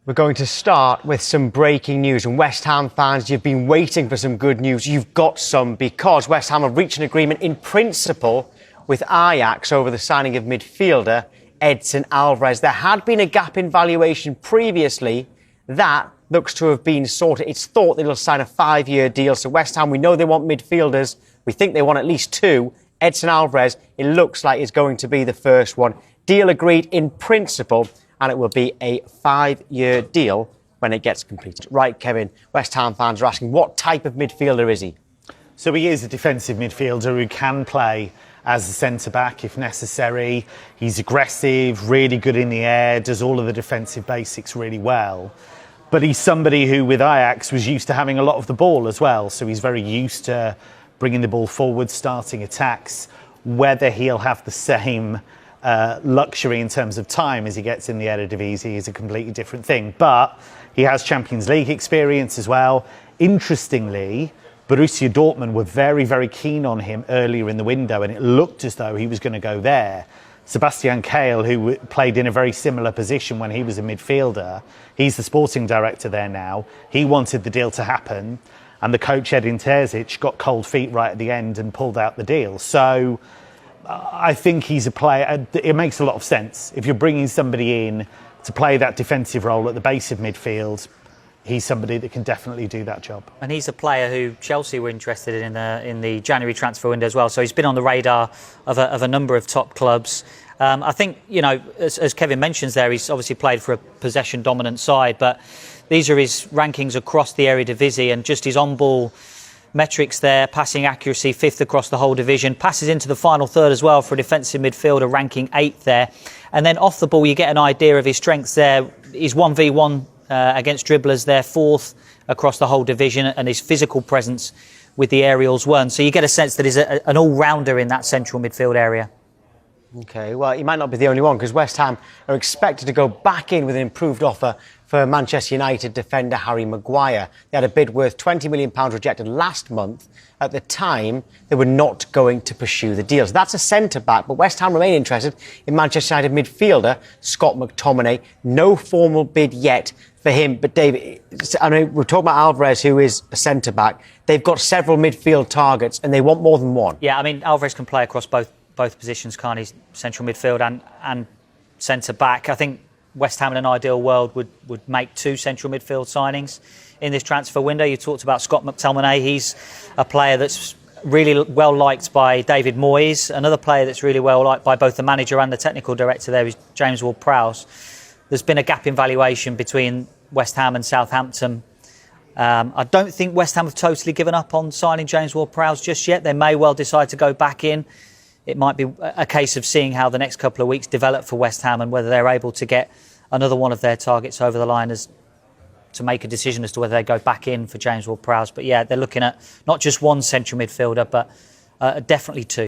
We're going to start with some breaking news. And West Ham fans, you've been waiting for some good news. You've got some, because West Ham have reached an agreement in principle with Ajax over the signing of midfielder Edson Álvarez. There had been a gap in valuation previously. That looks to have been sorted. It's thought that he'll sign a 5-year deal. So West Ham, we know they want midfielders. We think they want at least two. Edson Álvarez, it looks like, is going to be the first one. Deal agreed in principle, and it will be a 5-year deal when it gets completed. Right, Kevin, West Ham fans are asking, what type of midfielder is he? So he is a defensive midfielder who can play as a centre-back if necessary. He's aggressive, really good in the air, does all of the defensive basics really well. But he's somebody who, with Ajax, was used to having a lot of the ball as well. So he's very used to bringing the ball forward, starting attacks. Whether he'll have the same luxury in terms of time as he gets in the Eredivisie is a completely different thing. But he has Champions League experience as well. Interestingly, Borussia Dortmund were very, very keen on him earlier in the window, and it looked as though he was going to go there. Sebastian Kehl, who played in a very similar position when he was a midfielder, he's the sporting director there now. He wanted the deal to happen, and the coach Edin Terzic got cold feet right at the end and pulled out the deal. So I think he's a player. It makes a lot of sense. If you're bringing somebody in to play that defensive role at the base of midfield, he's somebody that can definitely do that job. And he's a player who Chelsea were interested in the January transfer window as well. So he's been on the radar of a number of top clubs. I think, you know, as Kevin mentions there, he's obviously played for a possession-dominant side, but these are his rankings across the Eredivisie, and just his on-ball metrics there, passing accuracy, 5th across the whole division, passes into the final third as well for a defensive midfielder, ranking 8th there. And then off the ball, you get an idea of his strengths there. He's 1v1 against dribblers there, 4th across the whole division, and his physical presence with the aerials 1. So you get a sense that he's an all-rounder in that central midfield area. OK, well, he might not be the only one, because West Ham are expected to go back in with an improved offer for Manchester United defender Harry Maguire. They had a bid worth £20 million rejected last month. At the time, they were not going to pursue the deal. So that's a centre-back, but West Ham remain interested in Manchester United midfielder Scott McTominay. No formal bid yet for him. But, David, I mean, we're talking about Álvarez, who is a centre-back. They've got several midfield targets, and they want more than one. Yeah, I mean, Álvarez can play across both positions, can't he? Central midfield and centre-back. I think West Ham in an ideal world would make 2 central midfield signings in this transfer window. You talked about Scott McTominay. He's a player that's really well liked by David Moyes. Another player that's really well liked by both the manager and the technical director there is James Ward-Prowse. There's been a gap in valuation between West Ham and Southampton. I don't think West Ham have totally given up on signing James Ward-Prowse just yet. They may well decide to go back in. It might be a case of seeing how the next couple of weeks develop for West Ham and whether they're able to get another one of their targets over the line as to make a decision as to whether they go back in for James Ward-Prowse. But yeah, they're looking at not just one central midfielder, but definitely 2.